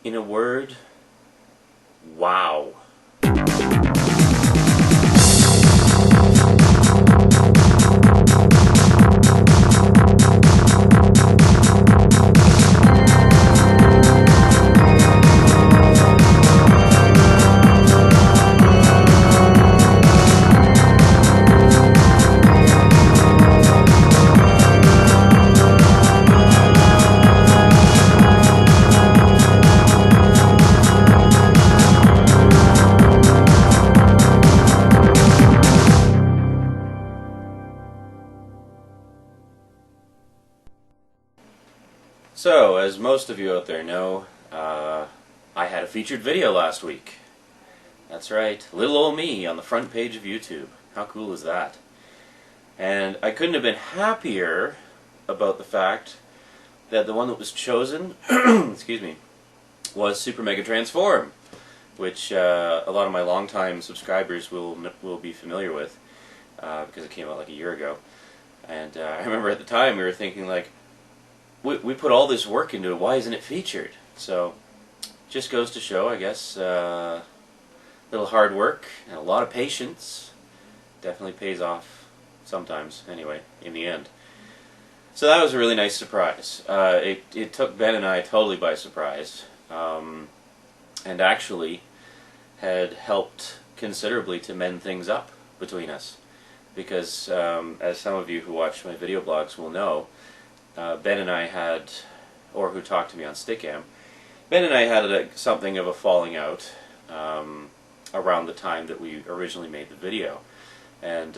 In a word, wow. So, as most of you out there know, I had a featured video last week. That's right, little old me on the front page of YouTube. How cool is that? And I couldn't have been happier about the fact that the one that was chosen, excuse me, was Super Mega Transform, which a lot of my longtime subscribers will be familiar with, because it came out like a year ago. And I remember at the time we were thinking like, we put all this work into it, why isn't it featured? So, just goes to show, I guess, a little hard work and a lot of patience definitely pays off sometimes, anyway, in the end. So that was a really nice surprise. It took Ben and I totally by surprise, and actually had helped considerably to mend things up between us. Because, as some of you who watch my video blogs will know, Ben and I had, or who talked to me on Stickam, Ben and I had something of a falling out around the time that we originally made the video. And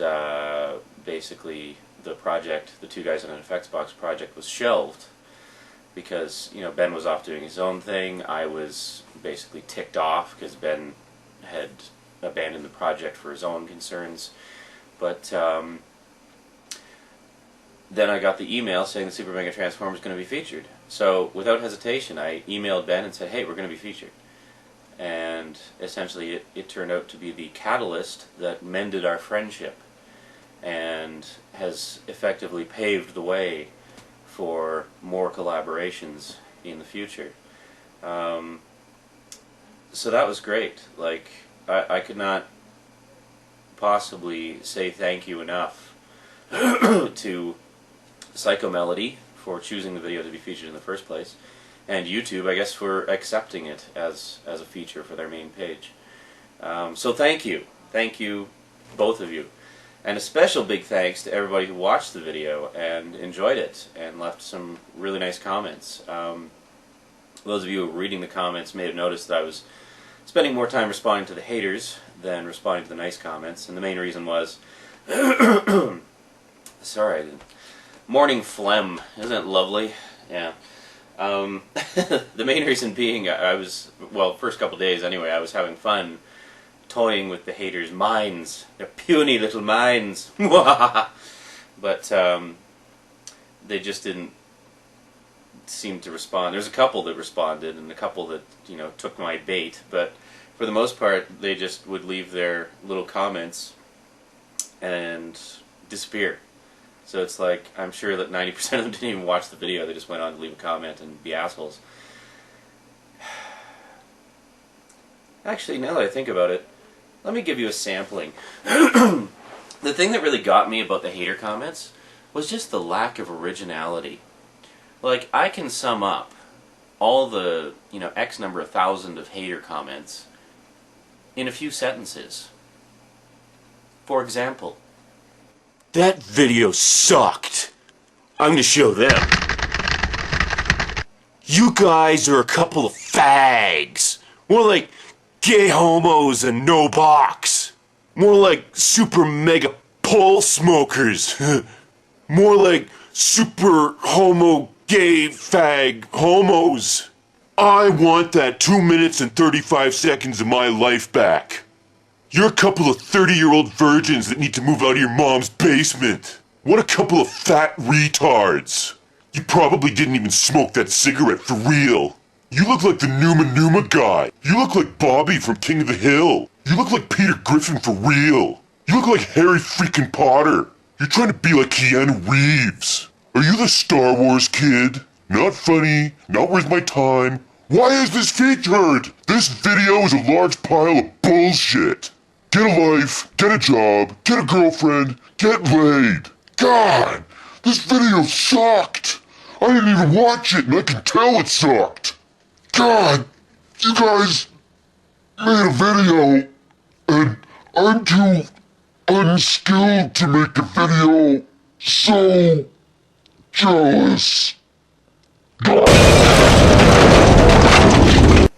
basically the project, the Two Guys in an Effects Box project, was shelved because, you know, Ben was off doing his own thing. I was basically ticked off because Ben had abandoned the project for his own concerns. But then I got the email saying the Super Mega Transform was going to be featured. So, without hesitation, I emailed Ben and said, hey, we're going to be featured. And essentially it turned out to be the catalyst that mended our friendship and has effectively paved the way for more collaborations in the future. So that was great. Like, I could not possibly say thank you enough to Psycho Melody for choosing the video to be featured in the first place, and YouTube, I guess, for accepting it as a feature for their main page. So thank you, both of you, and a special big thanks to everybody who watched the video and enjoyed it and left some really nice comments. Those of you who were reading the comments may have noticed that I was spending more time responding to the haters than responding to the nice comments, and the main reason was sorry, morning phlegm, isn't it lovely? Yeah. The main reason being, I was, well, first couple days anyway, I was having fun toying with the haters' minds, their puny little minds. But they just didn't seem to respond. There's a couple that responded and a couple that, you know, took my bait, but for the most part they just would leave their little comments and disappear. So it's like, I'm sure that 90% of them didn't even watch the video, they just went on to leave a comment and be assholes. Actually, now that I think about it, let me give you a sampling. The thing that really got me about the hater comments was just the lack of originality. Like, I can sum up all the, you know, X number of thousand of hater comments in a few sentences. For example, that video sucked. I'm gonna show them. You guys are a couple of fags. More like gay homos and no box. More like super mega pole smokers. More like super homo gay fag homos. I want that 2 minutes and 35 seconds of my life back. You're a couple of 30-year-old virgins that need to move out of your mom's basement. What a couple of fat retards. You probably didn't even smoke that cigarette for real. You look like the Numa Numa guy. You look like Bobby from King of the Hill. You look like Peter Griffin for real. You look like Harry freaking Potter. You're trying to be like Keanu Reeves. Are you the Star Wars kid? Not funny, not worth my time, Why is this featured? This video is a large pile of bullshit. Get a life, get a job, get a girlfriend, get laid. God, this video sucked. I didn't even watch it and I can tell it sucked. God, you guys made a video and I'm too unskilled to make a video. So jealous.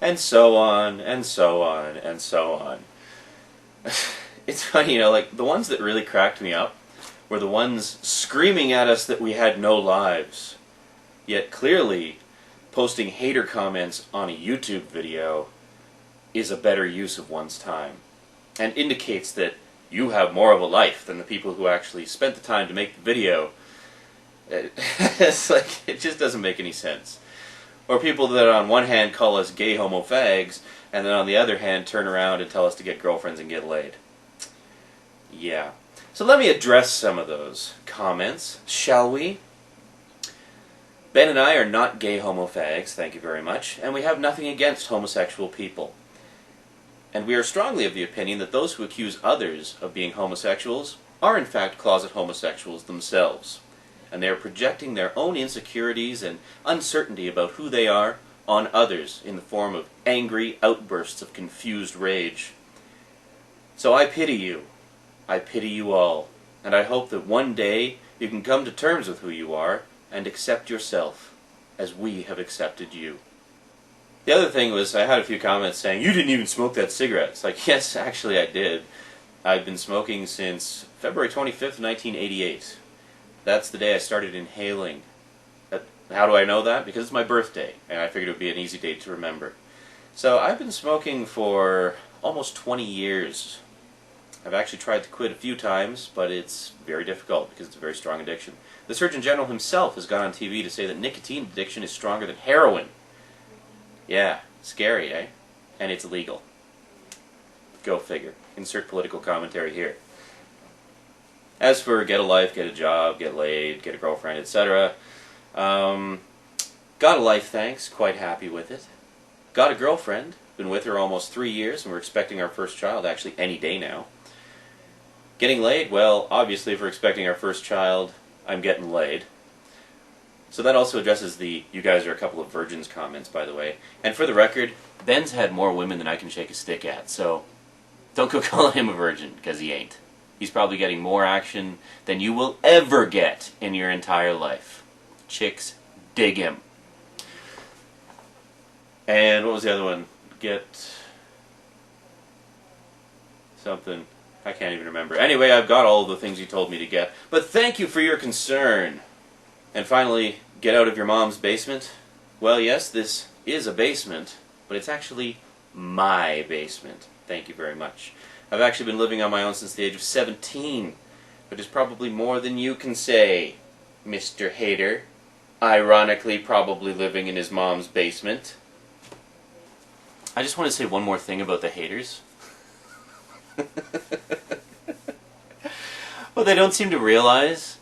And so on, and so on, and so on. It's funny, you know, like, the ones that really cracked me up were the ones screaming at us that we had no lives. Yet clearly, posting hater comments on a YouTube video is a better use of one's time. And indicates that you have more of a life than the people who actually spent the time to make the video. It's like, it just doesn't make any sense. Or people that on one hand call us gay homo fags, and then on the other hand turn around and tell us to get girlfriends and get laid. Yeah. So let me address some of those comments, shall we? Ben and I are not gay homo fags, thank you very much, and we have nothing against homosexual people. And we are strongly of the opinion that those who accuse others of being homosexuals are in fact closet homosexuals themselves. And they are projecting their own insecurities and uncertainty about who they are on others in the form of angry outbursts of confused rage. So I pity you. I pity you all. And I hope that one day you can come to terms with who you are and accept yourself as we have accepted you. The other thing was, I had a few comments saying, you didn't even smoke that cigarette. It's like, yes, actually I did. I've been smoking since February 25th, 1988. That's the day I started inhaling. How do I know that? Because it's my birthday, and I figured it would be an easy date to remember. So I've been smoking for almost 20 years. I've actually tried to quit a few times, but it's very difficult because it's a very strong addiction. The Surgeon General himself has gone on TV to say that nicotine addiction is stronger than heroin. Yeah, scary, eh? And it's illegal. Go figure. Insert political commentary here. As for get a life, get a job, get laid, get a girlfriend, etc. Got a life, thanks. Quite happy with it. Got a girlfriend. Been with her almost 3 years, and we're expecting our first child actually any day now. Getting laid? Well, obviously if we're expecting our first child, I'm getting laid. So that also addresses the "you guys are a couple of virgins" comments, by the way. And for the record, Ben's had more women than I can shake a stick at, so don't go calling him a virgin, because he ain't. He's probably getting more action than you will ever get in your entire life. Chicks dig him. And what was the other one? Get something. I can't even remember. Anyway, I've got all the things you told me to get. But thank you for your concern. And finally, get out of your mom's basement. Well, yes, this is a basement, but it's actually my basement. Thank you very much. I've actually been living on my own since the age of 17, which is probably more than you can say, Mr. Hater. Ironically, probably living in his mom's basement. I just want to say one more thing about the haters. What they don't seem to realize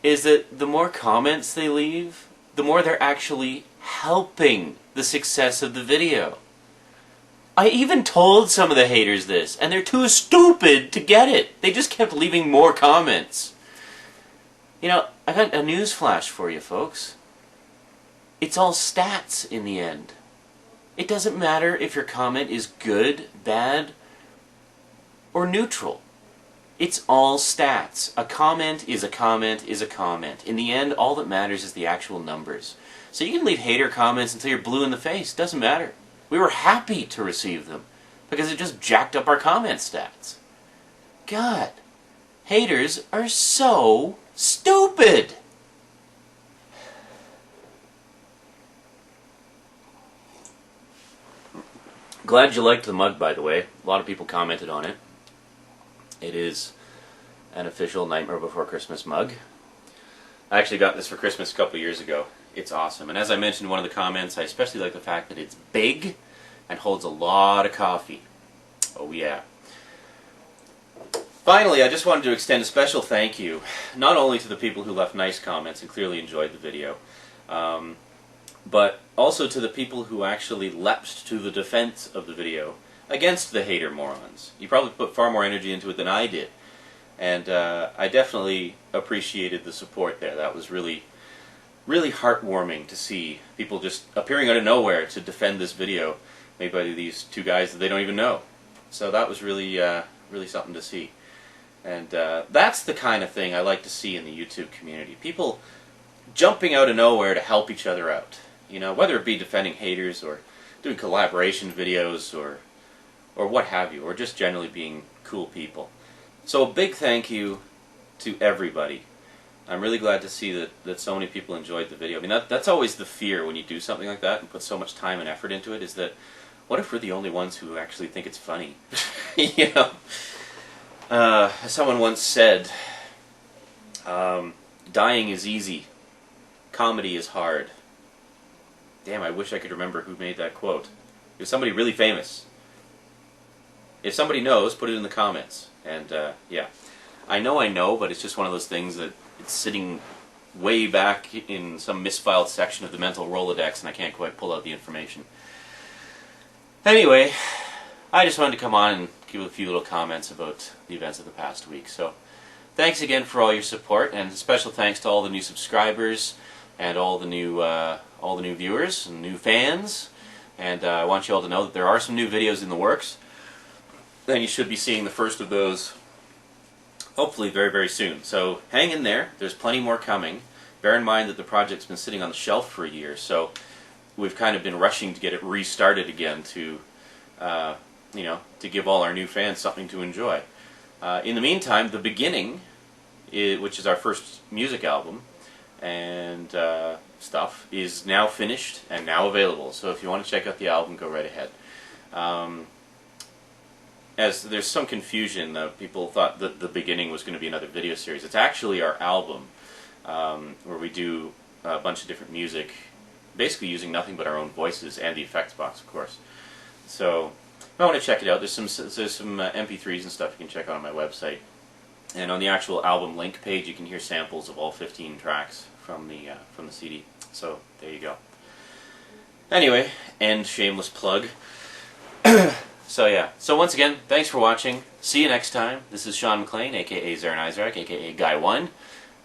is that the more comments they leave, the more they're actually helping the success of the video. I even told some of the haters this, and they're too stupid to get it. They just kept leaving more comments. You know, I got a news flash for you, folks. It's all stats in the end. It doesn't matter if your comment is good, bad, or neutral. It's all stats. A comment is a comment is a comment. In the end, all that matters is the actual numbers. So you can leave hater comments until you're blue in the face. Doesn't matter. We were happy to receive them because it just jacked up our comment stats. God, haters are so stupid. Glad you liked the mug, by the way. A lot of people commented on it. It is an official Nightmare Before Christmas mug. I actually got this for Christmas a couple years ago. It's awesome. And as I mentioned in one of the comments, I especially like the fact that it's big and holds a lot of coffee. Oh yeah. Finally, I just wanted to extend a special thank you, not only to the people who left nice comments and clearly enjoyed the video, but also to the people who actually leapt to the defense of the video against the hater morons. You probably put far more energy into it than I did, and I definitely appreciated the support there. That was really, really heartwarming to see people just appearing out of nowhere to defend this video made by these two guys that they don't even know. So that was really, really something to see. And that's the kind of thing I like to see in the YouTube community. People jumping out of nowhere to help each other out. You know, whether it be defending haters or doing collaboration videos or what have you, or just generally being cool people. So a big thank you to everybody. I'm really glad to see that so many people enjoyed the video. I mean, that's always the fear when you do something like that and put so much time and effort into it, is that what if we're the only ones who actually think it's funny? You know? Someone once said, dying is easy, comedy is hard. Damn, I wish I could remember who made that quote. It was somebody really famous. If somebody knows, put it in the comments. And yeah, I know, but it's just one of those things that it's sitting way back in some misfiled section of the mental Rolodex, and I can't quite pull out the information. Anyway, I just wanted to come on and give a few little comments about the events of the past week. So, thanks again for all your support, and special thanks to all the new subscribers and all the new viewers and new fans. And I want you all to know that there are some new videos in the works. Then you should be seeing the first of those hopefully very, very soon. So hang in there. There's plenty more coming. Bear in mind that the project's been sitting on the shelf for a year, so we've kind of been rushing to get it restarted again to, you know, to give all our new fans something to enjoy. In the meantime, The Beginning, which is our first music album and stuff, is now finished and now available. So if you want to check out the album, go right ahead. As there's some confusion, people thought that The Beginning was going to be another video series. It's actually our album, where we do a bunch of different music, basically using nothing but our own voices and the effects box, of course. So if you want to check it out, there's some MP3s and stuff you can check out on my website. And on the actual album link page, you can hear samples of all 15 tracks from the CD. So there you go. Anyway, end shameless plug. So yeah, so once again, thanks for watching. See you next time. This is Sean McLean, aka Zarin Isaac, aka Guy1,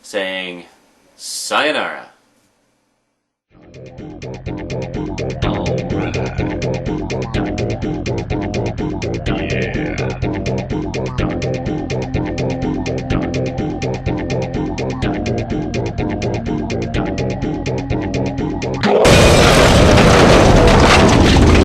saying sayonara.